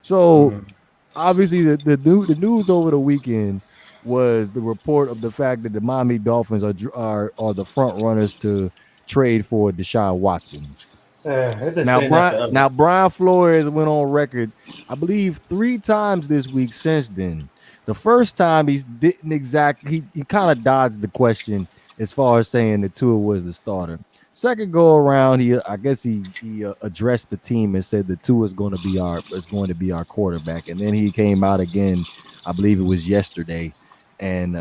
So obviously the news over the weekend was the report of the fact that the Miami Dolphins are the front runners to trade for Deshaun Watson. They've been saying that forever. Now Brian Flores went on record, I believe, 3 times this week since then. The first time he didn't exactly he kind of dodged the question as far as saying that Tua was the starter. Second go around, I guess he addressed the team and said that Tua is going to be our quarterback. And then he came out again, I believe it was yesterday, and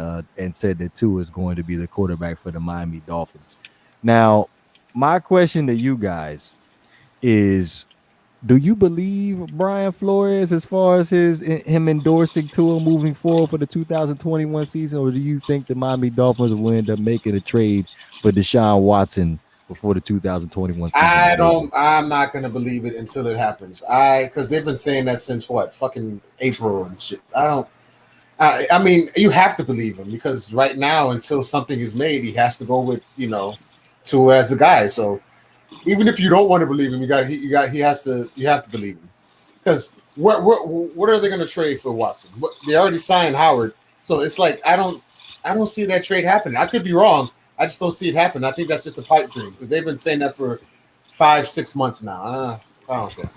said that Tua is going to be the quarterback for the Miami Dolphins. Now, my question to you guys is, do you believe Brian Flores as far as him endorsing Tua moving forward for the 2021 season, or do you think the Miami Dolphins will end up making a trade for Deshaun Watson before the 2021 season is over? I'm not gonna believe it until it happens. Because they've been saying that since what, fucking April and shit. I mean, you have to believe him because right now, until something is made, he has to go with Tua as the guy. So even if you don't want to believe him, you have to believe him because what are they going to trade for Watson? They already signed Howard, so it's like I don't see that trade happening. I could be wrong. I just don't see it happen. I think that's just a pipe dream because they've been saying that for 5-6 months now. I don't care.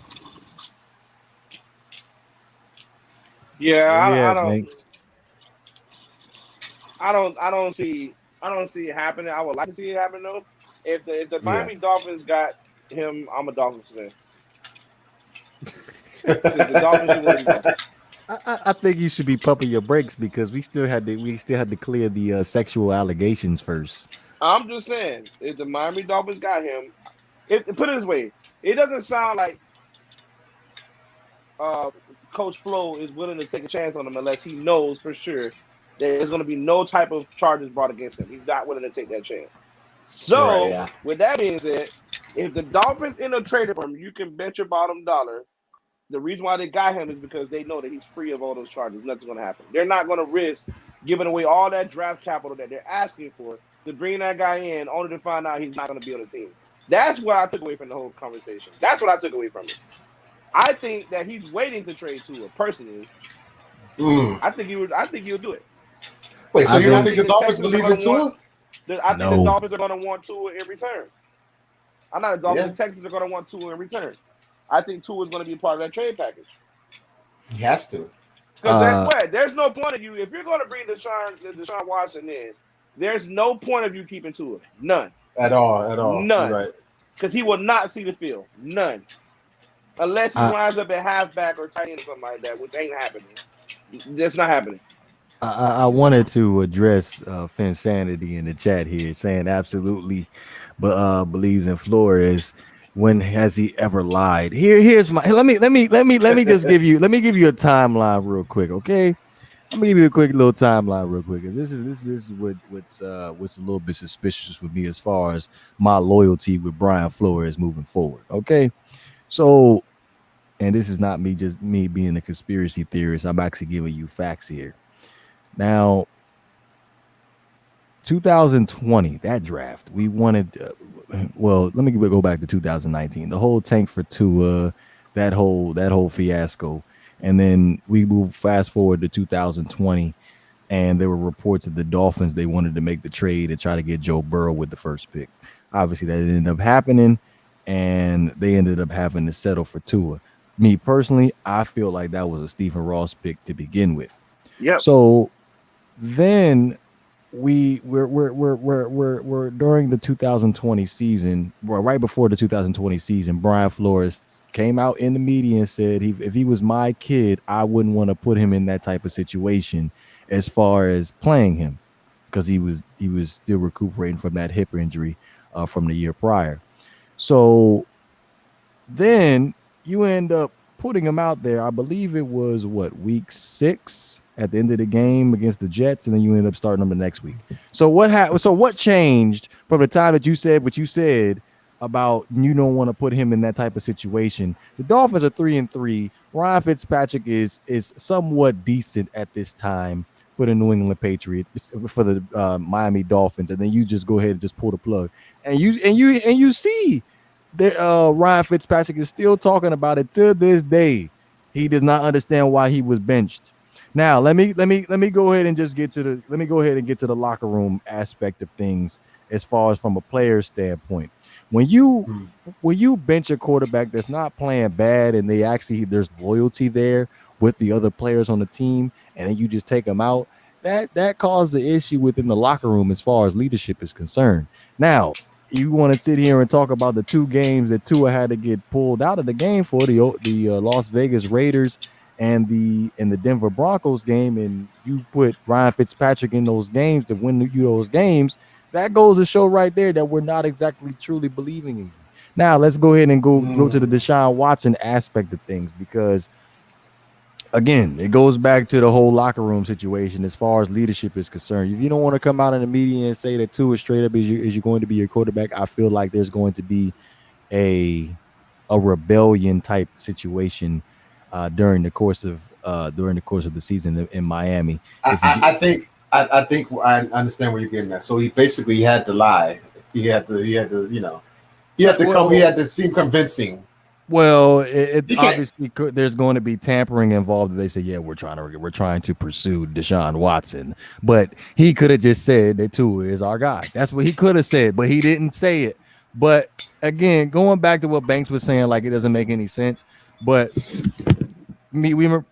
Yeah, I don't see it happening. I would like to see it happen though. If the Miami Dolphins got him, I'm a Dolphins fan. The Dolphins I think you should be pumping your brakes because we still had to clear the sexual allegations first. I'm just saying, if the Miami Dolphins got him, put it this way, it doesn't sound like Coach Flo is willing to take a chance on him unless he knows for sure there's going to be no type of charges brought against him. He's not willing to take that chance. So, With that being said, if the Dolphins end up trading for him, you can bet your bottom dollar. The reason why they got him is because they know that he's free of all those charges. Nothing's going to happen. They're not going to risk giving away all that draft capital that they're asking for to bring that guy in only to find out he's not going to be on the team. That's what I took away from the whole conversation. That's what I took away from it. I think that he's waiting to trade Tua, personally. I think he'll do it. Wait, so you don't think the Dolphins believe in Tua? I think the Dolphins are going to want Tua in return. I'm not the Dolphins. The Texans are going to want Tua in return. I think Tua is going to be part of that trade package. He has to. Because there's no point of you. If you're going to bring Deshaun Watson in, there's no point of you keeping Tua. None. At all. None. Right. Because he will not see the field. None. Unless he winds up at halfback or tight end or something like that, which ain't happening. That's not happening. I wanted to address Finsanity in the chat here, saying absolutely, but believes in Flores. When has he ever lied? Here's my let me just give you a timeline real quick, okay? I'm gonna give you a quick little timeline real quick. This is what's a little bit suspicious with me as far as my loyalty with Brian Flores moving forward. Okay, so, and this is not me being a conspiracy theorist. I'm actually giving you facts here. Now, 2020, that draft, we wanted. Let me go back to 2019. The whole tank for Tua, that whole fiasco, and then we move fast forward to 2020, and there were reports of the Dolphins they wanted to make the trade and try to get Joe Burrow with the first pick. Obviously, that ended up happening, and they ended up having to settle for Tua. Me personally, I feel like that was a Stephen Ross pick to begin with. Yeah. So then we're during the 2020 season, right before the 2020 season, Brian Flores came out in the media and said if he was my kid, I wouldn't want to put him in that type of situation as far as playing him, because he was still recuperating from that hip injury from the year prior. So then you end up putting him out there. I believe it was week 6 at the end of the game against the Jets, and then you end up starting them the next week. So what changed from the time that you said what you said about you don't want to put him in that type of situation? The Dolphins are 3-3. Ryan Fitzpatrick is somewhat decent at this time for the New England Patriots, for the Miami Dolphins, and then you just go ahead and just pull the plug, and you see that Ryan Fitzpatrick is still talking about it to this day, He does not understand why he was benched. Now, let me go ahead and just get to the let me go ahead and get to the locker room aspect of things as far as from a player standpoint. When you Mm. when you bench a quarterback that's not playing bad and they actually there's loyalty there with the other players on the team, and then you just take them out, that caused the issue within the locker room as far as leadership is concerned. Now, you want to sit here and talk about the two games that Tua had to get pulled out of the game for the Las Vegas Raiders and the Denver Broncos game, and you put Ryan Fitzpatrick in those games to win you those games. That goes to show right there that we're not exactly truly believing in you. Now let's go ahead and go to the Mm. Deshaun Watson aspect of things, because again, it goes back to the whole locker room situation as far as leadership is concerned. If you don't want to come out in the media and say that Tua straight up is you going to be your quarterback, I feel like there's going to be a a rebellion type situation during the course of the season in Miami. If you get, I think I understand where you're getting at. So he basically had to lie. He had to he Well, had to seem convincing. well, it He can't. obviously could, there's going to be tampering involved. They say, yeah, we're trying to pursue Deshaun Watson, but he could have just said that Tua is our guy. That's what he could have said, but he didn't say it. But again, going back to what Banks was saying, like it doesn't make any sense. But me, we were,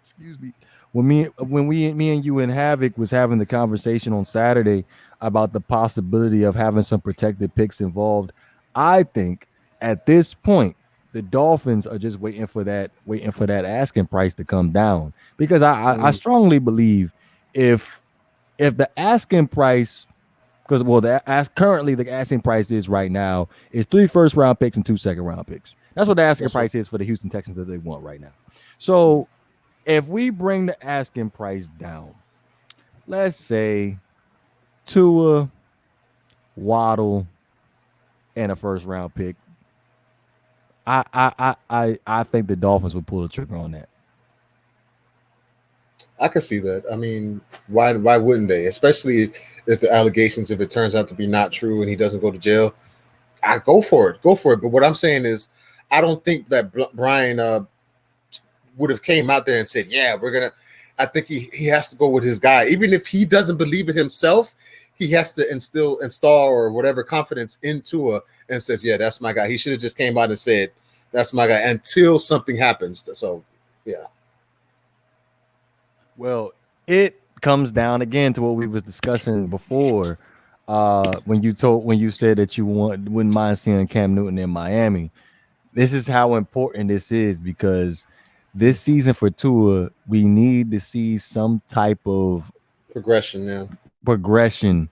excuse me, me and you and Havoc was having the conversation on Saturday about the possibility of having some protected picks involved. I think at this point the Dolphins are just waiting for that asking price to come down, because I Mm. strongly believe if the asking price, because well currently the asking price is right now is 3 first-round picks and 2 second-round picks. That's what the asking Yes, sir. price is for the Houston Texans that they want right now. So if we bring the asking price down, let's say Tua, Waddle, and a first-round pick, I think the Dolphins would pull the trigger on that. I could see that. I mean, why wouldn't they? Especially if the allegations, if it turns out to be not true and he doesn't go to jail, I go for it. Go for it. But what I'm saying is, I don't think that Brian would have came out there and said, "Yeah, we're gonna." I think he has to go with his guy, even if he doesn't believe it himself. He has to install or whatever confidence into a and says, "Yeah, that's my guy." He should have just came out and said, "That's my guy," until something happens. So, yeah. Well, it comes down again to what we was discussing before. When you said that you wouldn't mind seeing Cam Newton in Miami. This is how important this is, because this season for Tua, we need to see some type of Progression, yeah. progression,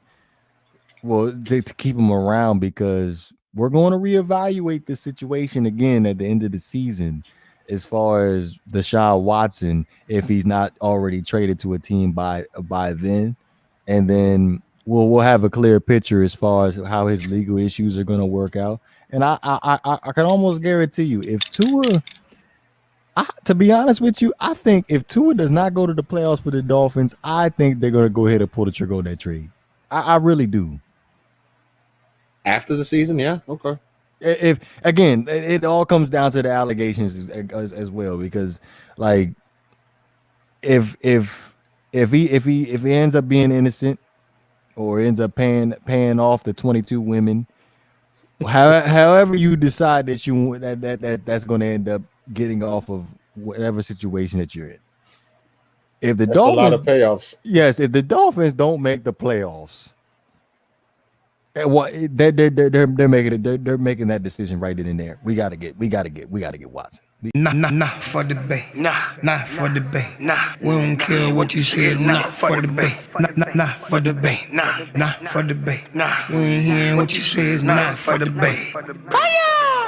well, to keep him around, because we're going to reevaluate the situation again at the end of the season as far as Deshaun Watson, if he's not already traded to a team by then, and then we'll have a clear picture as far as how his legal issues are going to work out. And I can almost guarantee you, if Tua, to be honest with you, I think if Tua does not go to the playoffs for the Dolphins, I think they're going to go ahead and pull the trigger on that trade. I really do. After the season, yeah, okay. If again, it all comes down to the allegations as well, because like if he ends up being innocent or ends up paying off the 22 women, however you decide that that's going to end up getting off of whatever situation that you're in. If the That's a lot Dolphins, of payoffs. yes, if the Dolphins don't make the playoffs, what they're making it, they're making that decision right then and there. We gotta get Watson. Nah, for the bay. Nah, for the bay. We don't care what you said. Nah, for the bay. Nah, for the bay. Nah, for the bay. We ain't hearing what you said. Nah, for the bay. Fire!